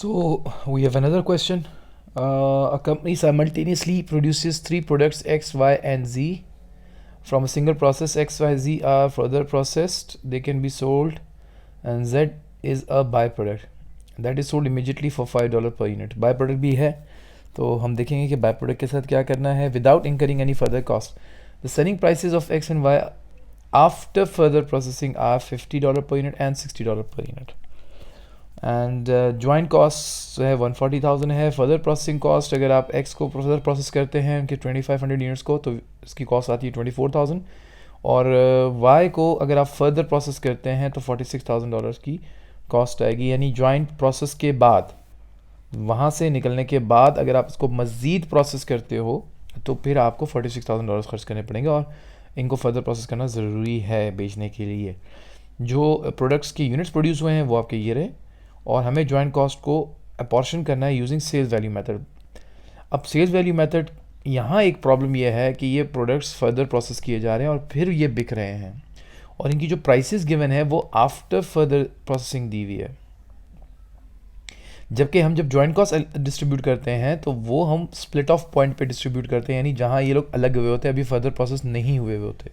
So we have another question. A company simultaneously produces three products X, Y, and Z from a single process. X, Y, Z are further processed. They can be sold, and Z is a byproduct that is sold immediately for $5 per unit. Byproduct भी है, तो हम देखेंगे कि byproduct के साथ क्या करना है without incurring any further cost. The selling prices of X and Y after further processing are $50 per unit and $60 per unit. And joint cost जो है 140,000 है. फर्दर प्रोसेसिंग कॉस्ट अगर आप एक्स को फर्दर प्रोसेस करते हैं उनके 2500 यूनिट्स को तो इसकी कॉस्ट आती है 24,000. और वाई को अगर आप फर्दर प्रोसेस करते हैं तो $46,000 की कॉस्ट आएगी. यानी ज्वाइंट प्रोसेस के बाद, वहाँ से निकलने के बाद अगर आप इसको मज़ीद प्रोसेस करते हो तो फिर आपको $46,000 खर्च करने पड़ेंगे. और इनको फर्दर प्रोसेस करना ज़रूरी है बेचने के लिए. जो प्रोडक्ट्स के यूनिट्स प्रोड्यूस हुए हैं वो आपके ये रहे, और हमें जॉइंट कॉस्ट को अपॉर्शन करना है यूजिंग सेल्स वैल्यू मेथड. अब सेल्स वैल्यू मेथड यहाँ एक प्रॉब्लम यह है कि ये प्रोडक्ट्स फर्दर प्रोसेस किए जा रहे हैं और फिर ये बिक रहे हैं, और इनकी जो प्राइसेस गिवन है वो आफ्टर फर्दर प्रोसेसिंग दी हुई है. जबकि हम जब जॉइंट कॉस्ट डिस्ट्रीब्यूट करते हैं तो वो हम स्प्लिट ऑफ पॉइंट पे डिस्ट्रीब्यूट करते हैं, यानी जहाँ ये लोग अलग हुए होते हैं, अभी फर्दर प्रोसेस नहीं हुए होते.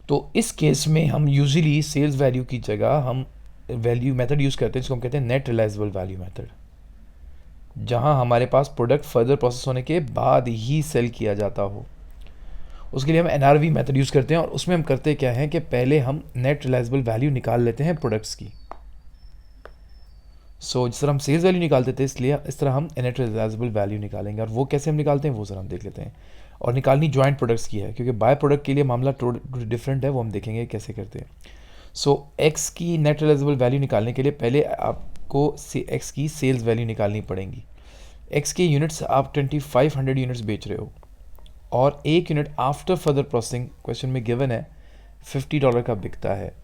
तो इस केस में हम यूजुअली सेल्स वैल्यू की जगह हम वैल्यू मेथड यूज़ करते हैं जिसको हम कहते हैं नेट रियलाइजेबल वैल्यू मेथड, जहां हमारे पास प्रोडक्ट फर्दर प्रोसेस होने के बाद ही सेल किया जाता हो. उसके लिए हम एनआरवी मेथड यूज़ करते हैं, और उसमें हम करते क्या हैं कि पहले हम नेट रियलाइजेबल वैल्यू निकाल लेते हैं प्रोडक्ट्स की. जिस तरह हम सेल्स वैल्यू निकालते थे, इसलिए इस तरह हम नेट रियलाइजेबल वैल्यू निकालेंगे. और वो कैसे हम निकालते हैं वो ज़रा हम देख लेते हैं. और निकालनी जॉइंट प्रोडक्ट्स की है, क्योंकि बाय प्रोडक्ट के लिए मामला डिफरेंट है, वो हम देखेंगे कैसे करते हैं. एक्स की नेट रियलाइजेबल वैल्यू निकालने के लिए पहले आपको एक्स की सेल्स वैल्यू निकालनी पड़ेगी. एक्स के यूनिट्स आप 2500 यूनिट्स बेच रहे हो, और एक unit after further processing question में गिवन है $50 का बिकता है.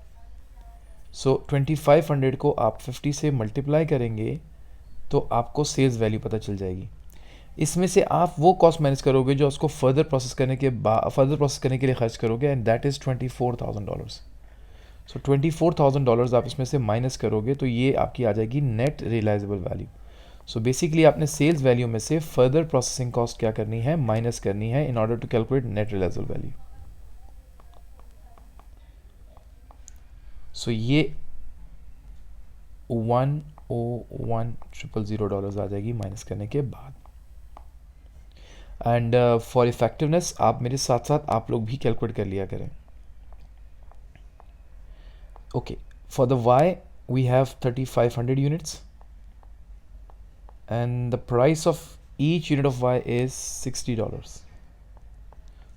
2500 को आप 50 से मल्टीप्लाई करेंगे तो आपको सेल्स वैल्यू पता चल जाएगी. इसमें से आप वो कॉस्ट मैनेज करोगे जो उसको फर्दर प्रोसेस करने के लिए खर्च करोगे, एंड दैट इज़ $24,000. $24,000 आप इसमें से माइनस करोगे तो ये आपकी आ जाएगी नेट रियलाइजेबल वैल्यू. बेसिकली आपने सेल्स वैल्यू में से फर्दर प्रोसेसिंग कॉस्ट क्या करनी है, माइनस करनी है, in order to calculate net realizable value. ये $101,000 आ जाएगी माइनस करने के बाद. एंड फॉर इफेक्टिवनेस आप मेरे साथ साथ आप लोग भी कैलकुलेट कर लिया करें. Okay, for the Y we have 3500 units, and the price of each unit of Y is $60.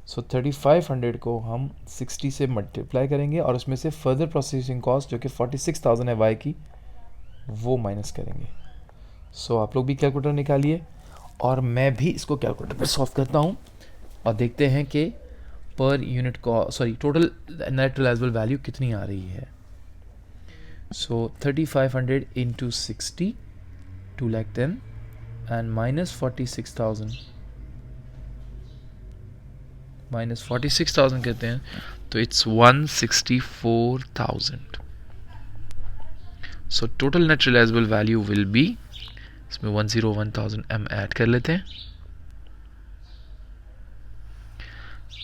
3500 को हम 60 से मल्टीप्लाई करेंगे, और उसमें से फर्दर प्रोसेसिंग कॉस्ट जो कि 46,000 है Y की, वो माइनस करेंगे. आप लोग भी कैलकुलेटर निकालिए, और मैं भी इसको कैलकुलेटर पर सॉल्व करता हूँ, और देखते हैं कि per unit total net realizable value कितनी आ रही है. 3500 into 60, 210, and minus 46,000 कहते हैं तो it's 164,000. total net realizable value will be, इसमें 101,000 हम ऐड कर लेते हैं,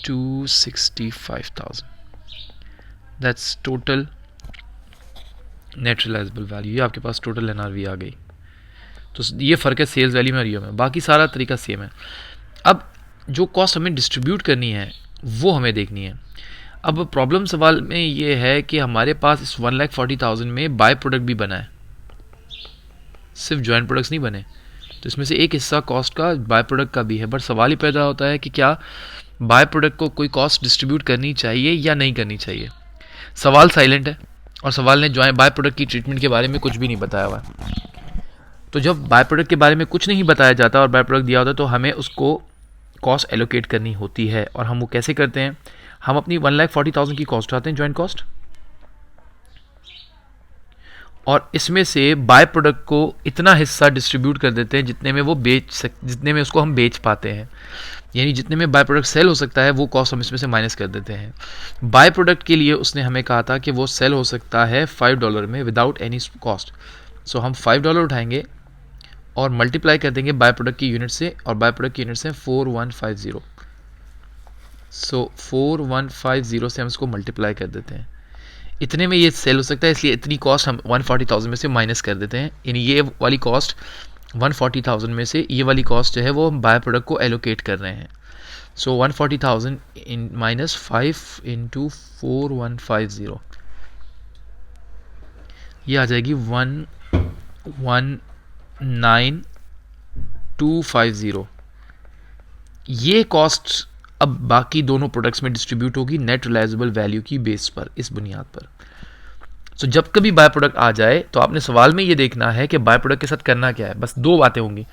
265,000. that's total net realizable value. ये आपके पास टोटल एनआरवी आ गई. तो ये फ़र्क है सेल्स वैल्यू में और रियो में, बाकी सारा तरीका सेम है. अब जो कॉस्ट हमें डिस्ट्रीब्यूट करनी है वो हमें देखनी है. अब प्रॉब्लम सवाल में ये है कि हमारे पास इस 1,40,000 में बाय प्रोडक्ट भी बना है, सिर्फ जॉइंट प्रोडक्ट्स नहीं बने. तो इसमें से एक हिस्सा कॉस्ट का बाय प्रोडक्ट का भी है. बट सवाल ही पैदा होता है कि क्या बाय प्रोडक्ट को कोई कॉस्ट डिस्ट्रीब्यूट करनी चाहिए या नहीं करनी चाहिए. सवाल साइलेंट है, और सवाल ने बाय प्रोडक्ट की ट्रीटमेंट के बारे में कुछ भी नहीं बताया हुआ. तो जब बाय प्रोडक्ट के बारे में कुछ नहीं बताया जाता और बाय प्रोडक्ट दिया होता है तो हमें उसको कॉस्ट एलोकेट करनी होती है. और हम वो कैसे करते हैं, हम अपनी 1,40,000 की कॉस्ट उठाते हैं, जॉइंट कॉस्ट, और इसमें से बाय प्रोडक्ट को इतना हिस्सा डिस्ट्रीब्यूट कर देते हैं जितने में उसको हम बेच पाते हैं. यानी जितने में बाय प्रोडक्ट सेल हो सकता है वो कॉस्ट हम इसमें से माइनस कर देते हैं. बाय प्रोडक्ट के लिए उसने हमें कहा था कि वो सेल हो सकता है $5 में विदाउट एनी कॉस्ट. सो हम $5 उठाएंगे और मल्टीप्लाई कर देंगे बाय प्रोडक्ट की यूनिट से, और बाय प्रोडक्ट की यूनिट से 4150। सो 4150 से हम इसको मल्टीप्लाई कर देते हैं। इतने में ये सेल हो सकता है, इसलिए इतनी कॉस्ट हम 140,000 में से माइनस कर देते हैं। यानी ये वाली कॉस्ट 140,000 में से ये वाली कॉस्ट जो है वो हम बाय प्रोडक्ट को एलोकेट कर रहे हैं। सो 140,000 इन माइनस 5 इंटू 4150, ये आ जाएगी 119,250। ये कॉस्ट अब बाकी दोनों प्रोडक्ट्स में डिस्ट्रीब्यूट होगी नेट रिलाइजेबल वैल्यू की बेस पर, इस बुनियाद पर। सो जब कभी बाय प्रोडक्ट आ जाए तो आपने सवाल में ये देखना है कि बाय प्रोडक्ट के साथ करना क्या है। बस दो बातें होंगी,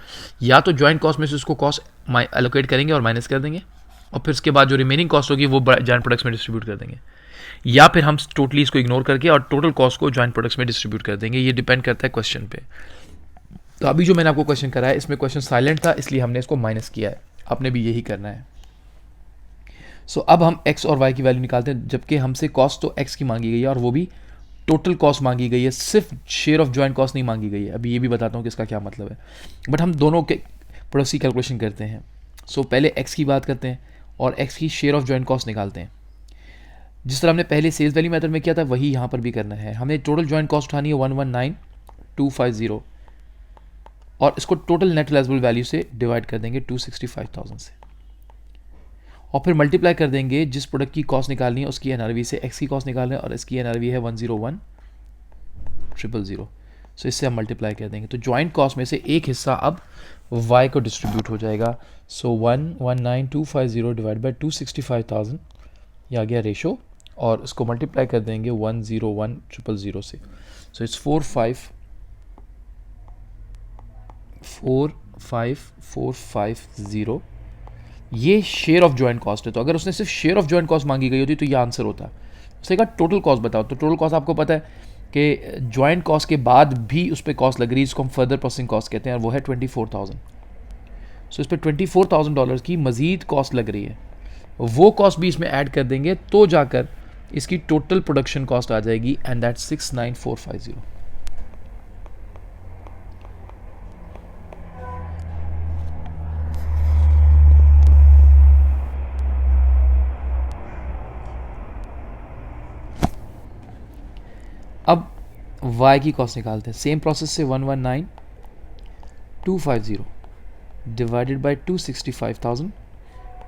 या तो जॉइंट कॉस्ट में से उसको कॉस्ट एलोकेट करेंगे और माइनस कर देंगे, और फिर उसके बाद जो रिमेनिंग कॉस्ट होगी वो जॉइंट प्रोडक्ट्स में डिस्ट्रीब्यूट कर देंगे, या फिर हम टोटली इसको इग्नोर करके और टोटल कॉस्ट को जॉइंट प्रोडक्ट्स में डिस्ट्रीब्यूट कर देंगे। ये डिपेंड करता है क्वेश्चन पे। तो अभी जो मैंने आपको क्वेश्चन कराया इसमें क्वेश्चन साइलेंट था, इसलिए हमने इसको माइनस किया है। आपने भी यही करना है। सो अब हम x और y की वैल्यू निकालते हैं, जबकि हमसे कॉस्ट तो x की मांगी गई है और वो भी टोटल कॉस्ट मांगी गई है, सिर्फ शेयर ऑफ जॉइंट कॉस्ट नहीं मांगी गई है। अभी ये भी बताता हूँ कि इसका क्या मतलब है, बट हम दोनों के प्रोडक्ट्स की कैलकुलेशन करते हैं। सो पहले x की बात करते हैं और x की शेयर ऑफ जॉइंट कॉस्ट निकालते हैं। जिस तरह हमने पहले सेल्स वैल्यू मेथड में किया था वही यहाँ पर भी करना है। हमें टोटल जॉइंट कॉस्ट उठानी है 119,250 और इसको टोटल नेट रिलाइजेबल वैल्यू से डिवाइड कर देंगे 265,000 से, और फिर मल्टीप्लाई कर देंगे जिस प्रोडक्ट की कॉस्ट निकालनी है उसकी एनआरवी से। एक्स की कॉस्ट निकालनी है और इसकी एनआरवी है 101,000। सो इससे हम मल्टीप्लाई कर देंगे, तो जॉइंट कॉस्ट में से एक हिस्सा अब वाई को डिस्ट्रीब्यूट हो जाएगा। सो 119,250 डिवाइड बाई 265,000, ये आ गया रेशो, और इसको मल्टीप्लाई कर देंगे 101,000 से। So it's 45,45450। ये शेयर ऑफ जॉइंट कॉस्ट है। तो अगर उसने सिर्फ शेयर ऑफ जॉइंट कॉस्ट मांगी गई होती तो ये आंसर होता। उसने कहा टोटल कॉस्ट बताओ, तो टोटल कॉस्ट आपको पता है कि जॉइंट कॉस्ट के बाद भी उस पर कॉस्ट लग रही है, जिसको हम फर्दर प्रोसेसिंग कॉस्ट कहते हैं, और वो है 24,000। सो इस पर $24,000 की मजीद कॉस्ट लग रही है, वो कॉस्ट भी इसमें ऐड कर देंगे तो जाकर इसकी टोटल प्रोडक्शन कॉस्ट आ जाएगी, एंड दैट 69,450। अब y की कॉस्ट निकालते हैं सेम प्रोसेस से। 119,250 डिवाइडेड बाई 265,000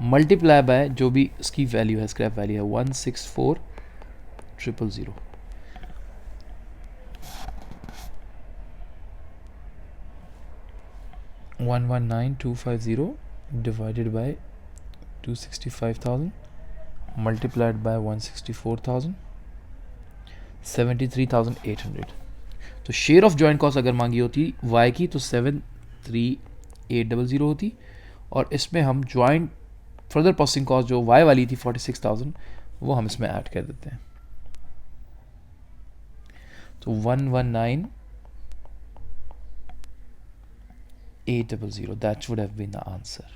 मल्टीप्लाई बाय जो भी इसकी वैल्यू है, स्क्रैप वैल्यू है 164,000। 119,250 divided by 265,000 multiplied by 164,000, 73,800। तो शेयर ऑफ जॉइंट कॉस्ट अगर मांगी होती y की तो 73,800 होती, और इसमें हम जॉइंट फर्दर प्रोसेसिंग कॉस्ट जो y वाली थी 46,000 वो हम इसमें ऐड कर देते हैं। तो 119,800 that would have been the answer।